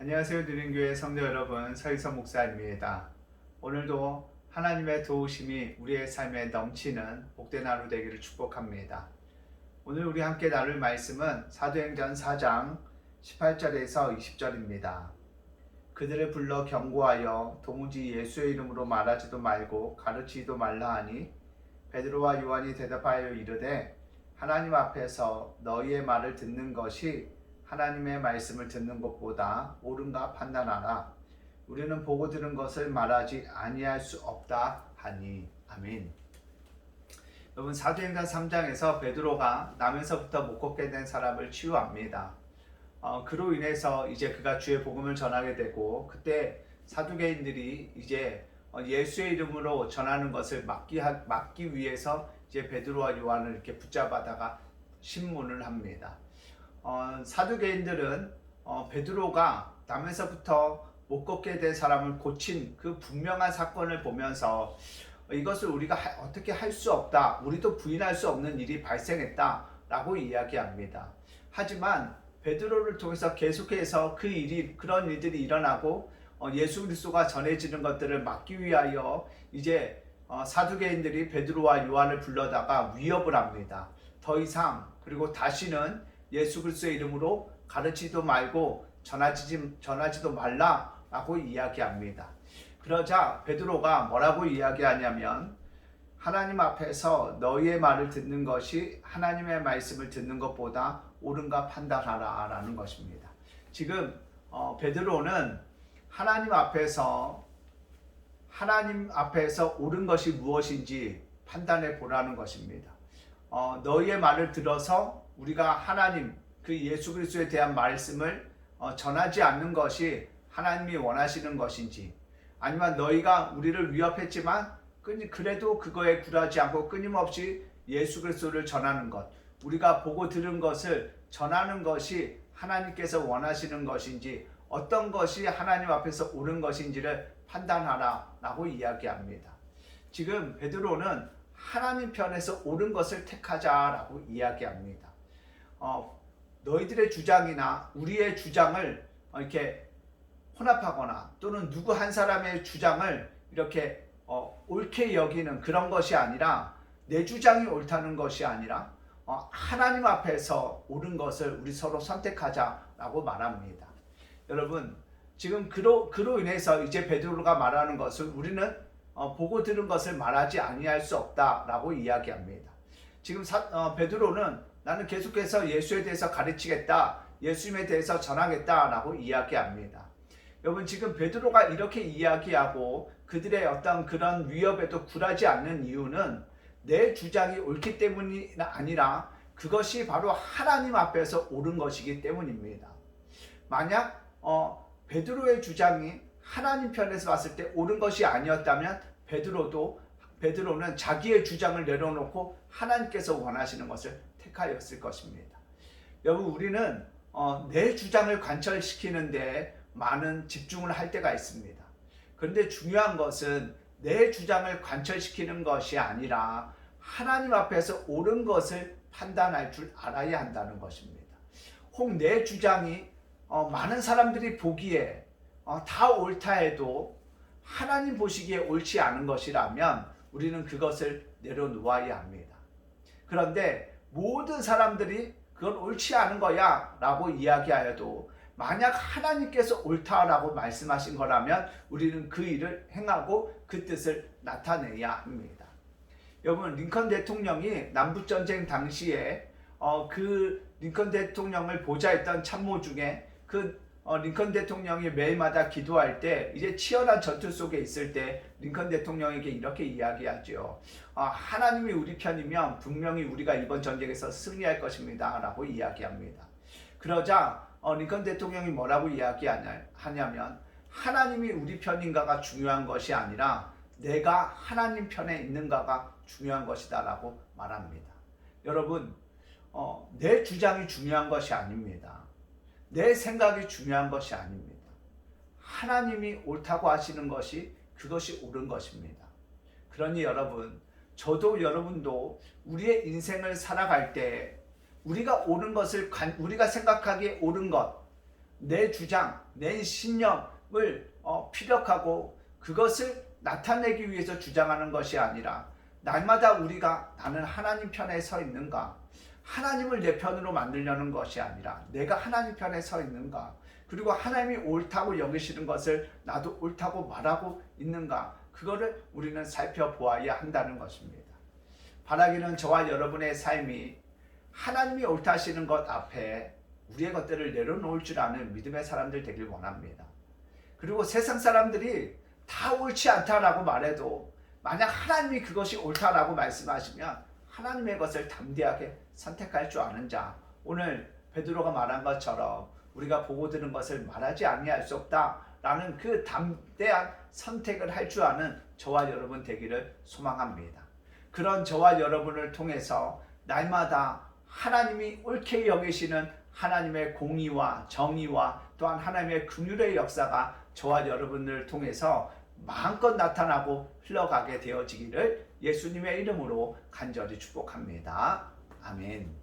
안녕하세요. 누린교회 성도 여러분, 서희선 목사입니다. 오늘도 하나님의 도우심이 우리의 삶에 넘치는 복된 하루 되기를 축복합니다. 오늘 우리 함께 나눌 말씀은 사도행전 4장 18절에서 20절입니다. 그들을 불러 경고하여 도무지 예수의 이름으로 말하지도 말고 가르치지도 말라 하니 베드로와 요한이 대답하여 이르되 하나님 앞에서 너희의 말을 듣는 것이 하나님의 말씀을 듣는 것보다 옳은가 판단하라. 우리는 보고 들은 것을 말하지 아니할 수 없다 하니. 아멘. 여러분, 사도행전 3장에서 베드로가 나면서부터 못 걷게 된 사람을 치유합니다. 그로 인해서 이제 그가 주의 복음을 전하게 되고, 그때 사두개인들이 이제 예수의 이름으로 전하는 것을 막기 위해서 이제 베드로와 요한을 이렇게 붙잡아다가 신문을 합니다. 사두개인들은 베드로가 나면서부터 못 걷게 된 사람을 고친 그 분명한 사건을 보면서 이것을 우리가 어떻게 할 수 없다, 우리도 부인할 수 없는 일이 발생했다 라고 이야기합니다. 하지만 베드로를 통해서 계속해서 그런 일들이 일어나고 예수 그리스도가 전해지는 것들을 막기 위하여 이제 사두개인들이 베드로와 요한을 불러다가 위협을 합니다. 더 이상 그리고 다시는 예수 그리스도의 이름으로 가르치지도 말고 전하지도 말라라고 이야기합니다. 그러자 베드로가 뭐라고 이야기하냐면 하나님 앞에서 너희의 말을 듣는 것이 하나님의 말씀을 듣는 것보다 옳은가 판단하라 라는 것입니다. 지금 베드로는 하나님 앞에서 옳은 것이 무엇인지 판단해 보라는 것입니다. 너희의 말을 들어서 우리가 하나님 그 예수 그리스도에 대한 말씀을 전하지 않는 것이 하나님이 원하시는 것인지, 아니면 너희가 우리를 위협했지만 그래도 그거에 굴하지 않고 끊임없이 예수 그리스도를 전하는 것, 우리가 보고 들은 것을 전하는 것이 하나님께서 원하시는 것인지, 어떤 것이 하나님 앞에서 옳은 것인지를 판단하라 라고 이야기합니다. 지금 베드로는 하나님 편에서 옳은 것을 택하자라고 이야기합니다. 너희들의 주장이나 우리의 주장을 이렇게 혼합하거나 또는 누구 한 사람의 주장을 이렇게 옳게 여기는 그런 것이 아니라, 내 주장이 옳다는 것이 아니라 하나님 앞에서 옳은 것을 우리 서로 선택하자라고 말합니다. 여러분, 지금 그로 인해서 이제 베드로가 말하는 것을 우리는 보고 들은 것을 말하지 아니할 수 없다라고 이야기합니다. 지금 베드로는 나는 계속해서 예수에 대해서 가르치겠다, 예수님에 대해서 전하겠다라고 이야기합니다. 여러분, 지금 베드로가 이렇게 이야기하고 그들의 어떤 그런 위협에도 굴하지 않는 이유는 내 주장이 옳기 때문이 아니라 그것이 바로 하나님 앞에서 옳은 것이기 때문입니다. 만약 베드로의 주장이 하나님 편에서 봤을 때 옳은 것이 아니었다면 베드로는 자기의 주장을 내려놓고 하나님께서 원하시는 것을 택하였을 것입니다. 여러분, 우리는 내 주장을 관철시키는데 많은 집중을 할 때가 있습니다. 그런데 중요한 것은 내 주장을 관철시키는 것이 아니라 하나님 앞에서 옳은 것을 판단할 줄 알아야 한다는 것입니다. 혹 내 주장이 많은 사람들이 보기에 다 옳다 해도 하나님 보시기에 옳지 않은 것이라면 우리는 그것을 내려놓아야 합니다. 그런데 모든 사람들이 그건 옳지 않은 거야 라고 이야기하여도 만약 하나님께서 옳다라고 말씀하신 거라면 우리는 그 일을 행하고 그 뜻을 나타내야 합니다. 여러분, 링컨 대통령이 남북전쟁 당시에 그 링컨 대통령을 보좌했던 참모 중에 링컨 대통령이 매일마다 기도할 때, 이제 치열한 전투 속에 있을 때 링컨 대통령에게 이렇게 이야기하죠. 하나님이 우리 편이면 분명히 우리가 이번 전쟁에서 승리할 것입니다 라고 이야기합니다. 그러자 링컨 대통령이 뭐라고 이야기하냐면 하나님이 우리 편인가가 중요한 것이 아니라 내가 하나님 편에 있는가가 중요한 것이다 라고 말합니다. 여러분, 내 주장이 중요한 것이 아닙니다. 내 생각이 중요한 것이 아닙니다. 하나님이 옳다고 하시는 것이 그것이 옳은 것입니다. 그러니 여러분, 저도 여러분도 우리의 인생을 살아갈 때 우리가 옳은 것을, 우리가 생각하기에 옳은 것, 내 주장, 내 신념을 피력하고 그것을 나타내기 위해서 주장하는 것이 아니라 날마다 우리가 나는 하나님 편에 서 있는가, 하나님을 내 편으로 만들려는 것이 아니라 내가 하나님 편에 서 있는가, 그리고 하나님이 옳다고 여기시는 것을 나도 옳다고 말하고 있는가, 그거를 우리는 살펴보아야 한다는 것입니다. 바라기는 저와 여러분의 삶이 하나님이 옳다 하시는 것 앞에 우리의 것들을 내려놓을 줄 아는 믿음의 사람들 되길 원합니다. 그리고 세상 사람들이 다 옳지 않다라고 말해도 만약 하나님이 그것이 옳다라고 말씀하시면 하나님의 것을 담대하게 선택할 줄 아는 자, 오늘 베드로가 말한 것처럼 우리가 보고 들은 것을 말하지 아니할 수 없다라는 그 담대한 선택을 할 줄 아는 저와 여러분 되기를 소망합니다. 그런 저와 여러분을 통해서 날마다 하나님이 옳게 여기시는 하나님의 공의와 정의와 또한 하나님의 긍휼의 역사가 저와 여러분을 통해서 마음껏 나타나고 흘러가게 되어지기를 예수님의 이름으로 간절히 축복합니다. 아멘.